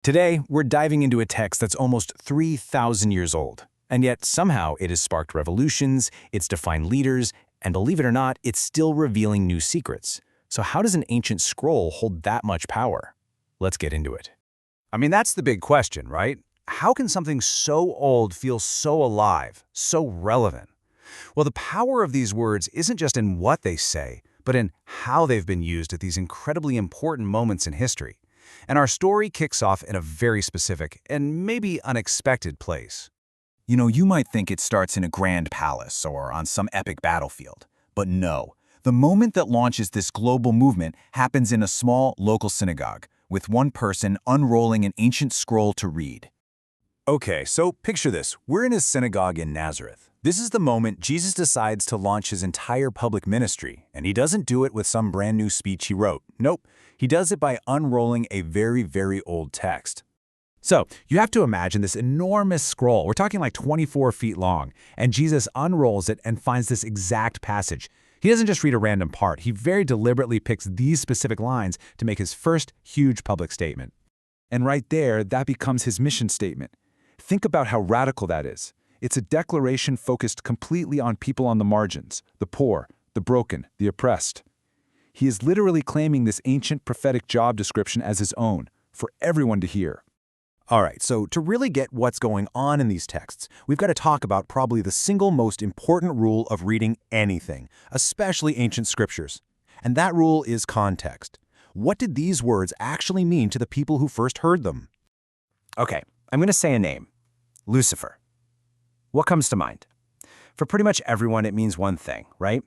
Today, we're diving into a text that's almost 3,000 years old, and yet somehow it has sparked revolutions, it's defined leaders, and believe it or not, it's still revealing new secrets. So how does an ancient scroll hold that much power? Let's get into it. That's the big question, right? How can something so old feel so alive, so relevant? Well, the power of these words isn't just in what they say, but in how they've been used at these incredibly important moments in history. And our story kicks off in a very specific and maybe unexpected place. You might think it starts in a grand palace or on some epic battlefield. But no, the moment that launches this global movement happens in a small local synagogue, with one person unrolling an ancient scroll to read. Okay, so picture this. We're in a synagogue in Nazareth. This is the moment Jesus decides to launch his entire public ministry, and he doesn't do it with some brand new speech he wrote. Nope, he does it by unrolling a very, very old text. So, you have to imagine this enormous scroll. We're talking like 24 feet long, and Jesus unrolls it and finds this exact passage. He doesn't just read a random part. He very deliberately picks these specific lines to make his first huge public statement. And right there, that becomes his mission statement. Think about how radical that is. It's a declaration focused completely on people on the margins, the poor, the broken, the oppressed. He is literally claiming this ancient prophetic job description as his own, for everyone to hear. All right, so to really get what's going on in these texts, we've got to talk about probably the single most important rule of reading anything, especially ancient scriptures. And that rule is context. What did these words actually mean to the people who first heard them? Okay, I'm going to say a name. Lucifer. What comes to mind? For pretty much everyone, it means one thing, right?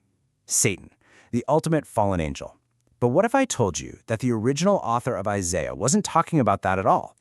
Satan, the ultimate fallen angel. But what if I told you that the original author of Isaiah wasn't talking about that at all?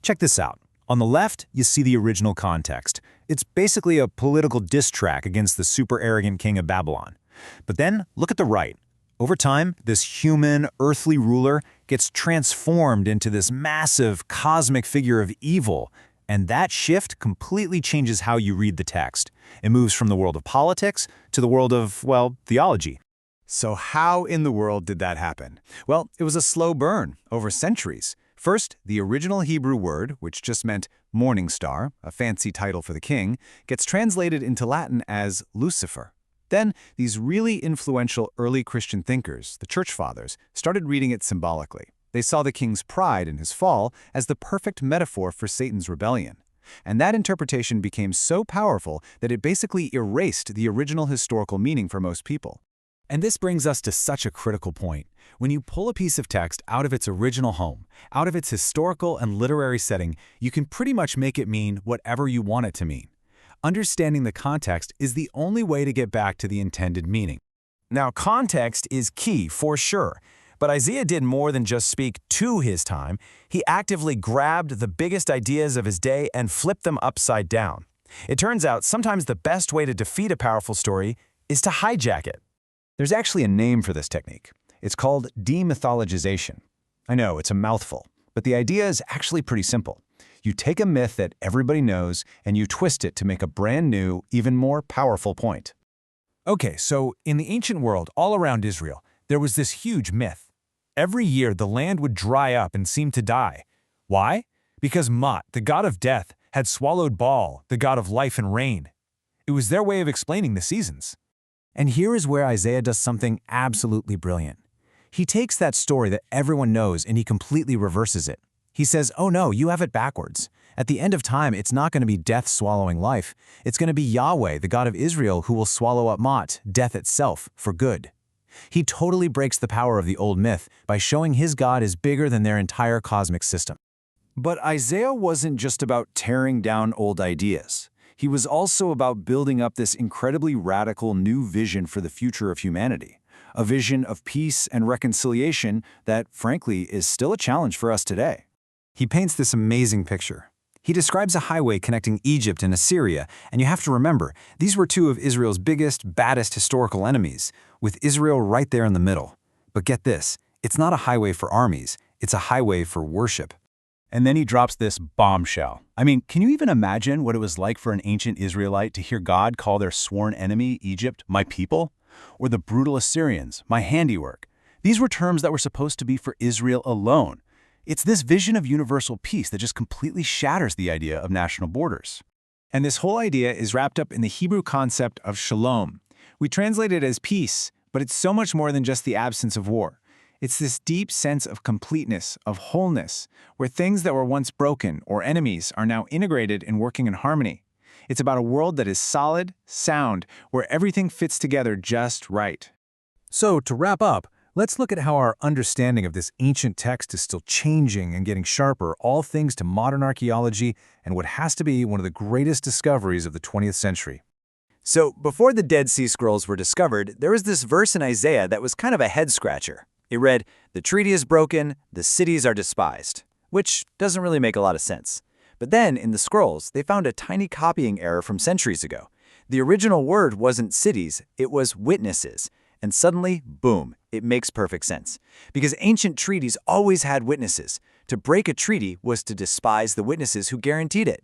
Check this out. On the left, you see the original context. It's basically a political diss track against the super arrogant king of Babylon. But then, look at the right. Over time, this human, earthly ruler gets transformed into this massive, cosmic figure of evil. And that shift completely changes how you read the text. It moves from the world of politics to the world of, well, theology. So how in the world did that happen? Well, it was a slow burn over centuries. First, the original Hebrew word, which just meant morning star, a fancy title for the king, gets translated into Latin as Lucifer. Then, these really influential early Christian thinkers, the Church Fathers, started reading it symbolically. They saw the king's pride in his fall as the perfect metaphor for Satan's rebellion. And that interpretation became so powerful that it basically erased the original historical meaning for most people. And this brings us to such a critical point. When you pull a piece of text out of its original home, out of its historical and literary setting, you can pretty much make it mean whatever you want it to mean. Understanding the context is the only way to get back to the intended meaning. Now, context is key for sure. But Isaiah did more than just speak to his time. He actively grabbed the biggest ideas of his day and flipped them upside down. It turns out sometimes the best way to defeat a powerful story is to hijack it. There's actually a name for this technique. It's called demythologization. I know, it's a mouthful, but the idea is actually pretty simple. You take a myth that everybody knows and you twist it to make a brand new, even more powerful point. Okay, so in the ancient world, all around Israel, there was this huge myth. Every year, the land would dry up and seem to die. Why? Because Mot, the god of death, had swallowed Baal, the god of life and rain. It was their way of explaining the seasons. And here is where Isaiah does something absolutely brilliant. He takes that story that everyone knows and he completely reverses it. He says, oh no, you have it backwards. At the end of time, it's not going to be death swallowing life. It's going to be Yahweh, the God of Israel, who will swallow up Mot, death itself, for good. He totally breaks the power of the old myth by showing his God is bigger than their entire cosmic system. But Isaiah wasn't just about tearing down old ideas. He was also about building up this incredibly radical new vision for the future of humanity, a vision of peace and reconciliation that, frankly, is still a challenge for us today. He paints this amazing picture. He describes a highway connecting Egypt and Assyria, and you have to remember, these were two of Israel's biggest, baddest historical enemies, with Israel right there in the middle. But get this, it's not a highway for armies, it's a highway for worship. And then he drops this bombshell. Can you even imagine what it was like for an ancient Israelite to hear God call their sworn enemy, Egypt, my people? Or the brutal Assyrians, my handiwork? These were terms that were supposed to be for Israel alone. It's this vision of universal peace that just completely shatters the idea of national borders. And this whole idea is wrapped up in the Hebrew concept of shalom. We translate it as peace, but it's so much more than just the absence of war. It's this deep sense of completeness, of wholeness, where things that were once broken or enemies are now integrated and working in harmony. It's about a world that is solid, sound, where everything fits together just right. So, to wrap up, let's look at how our understanding of this ancient text is still changing and getting sharper, all thanks to modern archaeology and what has to be one of the greatest discoveries of the 20th century. So, before the Dead Sea Scrolls were discovered, there was this verse in Isaiah that was kind of a head-scratcher. It read, "The treaty is broken, the cities are despised," which doesn't really make a lot of sense. But then, in the scrolls, they found a tiny copying error from centuries ago. The original word wasn't cities, it was witnesses. And suddenly, boom, it makes perfect sense. Because ancient treaties always had witnesses. To break a treaty was to despise the witnesses who guaranteed it.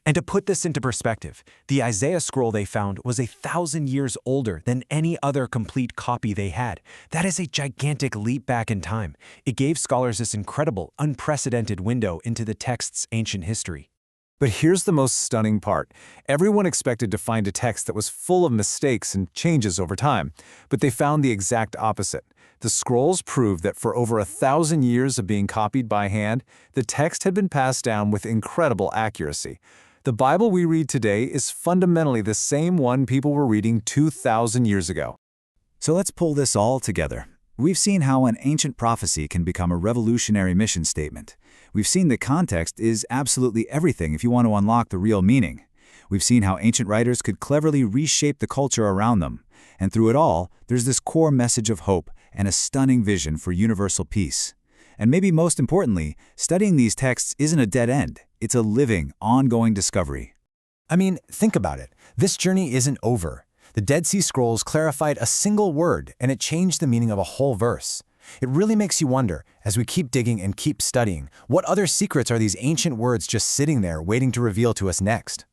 And to put this into perspective, the Isaiah scroll they found was 1,000 years older than any other complete copy they had. That is a gigantic leap back in time. It gave scholars this incredible, unprecedented window into the text's ancient history. But here's the most stunning part. Everyone expected to find a text that was full of mistakes and changes over time, but they found the exact opposite. The scrolls proved that for over 1,000 years of being copied by hand, the text had been passed down with incredible accuracy. The Bible we read today is fundamentally the same one people were reading 2,000 years ago. So let's pull this all together. We've seen how an ancient prophecy can become a revolutionary mission statement. We've seen that context is absolutely everything if you want to unlock the real meaning. We've seen how ancient writers could cleverly reshape the culture around them. And through it all, there's this core message of hope and a stunning vision for universal peace. And maybe most importantly, studying these texts isn't a dead end. It's a living, ongoing discovery. I mean, think about it. This journey isn't over. The Dead Sea Scrolls clarified a single word, and it changed the meaning of a whole verse. It really makes you wonder, as we keep digging and keep studying, what other secrets are these ancient words just sitting there waiting to reveal to us next?